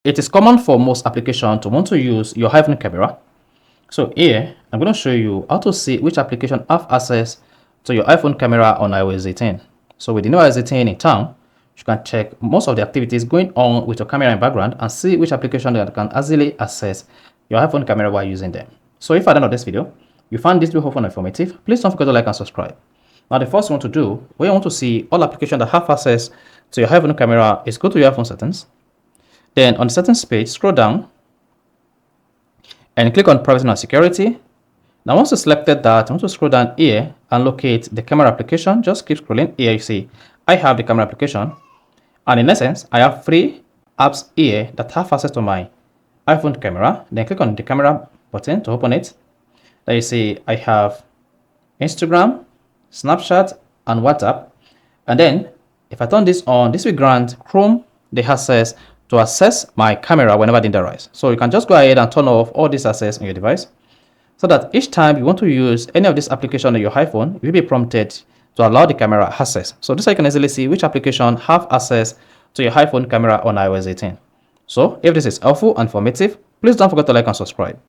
It is common for most applications to want to use your iPhone camera. So here, I'm going to show you how to see which application have access to your iPhone camera on iOS 18. So with the new iOS 18 in town, you can check most of the activities going on with your camera in background and see which application that can easily access your iPhone camera while using them. So if at the end of this video, you found this video helpful and informative, please don't forget to like and subscribe. Now the first one to do, when you want to see all applications that have access to your iPhone camera, is go to your iPhone settings. Then on the settings page, scroll down and click on privacy and security. Now once you selected that, I want to scroll down here and locate the camera application. Just keep scrolling. Here you see I have the camera application, and in essence I have 3 apps here that have access to my iPhone camera. Then click on the camera button to open it. There you see I have Instagram, Snapchat and WhatsApp. And then if I turn this on, this will grant Chrome the access to access my camera whenever the need arises. So you can just go ahead and turn off all this access on your device, so that each time you want to use any of this application on your iPhone, you'll be prompted to allow the camera access. So this way you can easily see which application have access to your iPhone camera on iOS 18. So if this is helpful and informative, please don't forget to like and subscribe.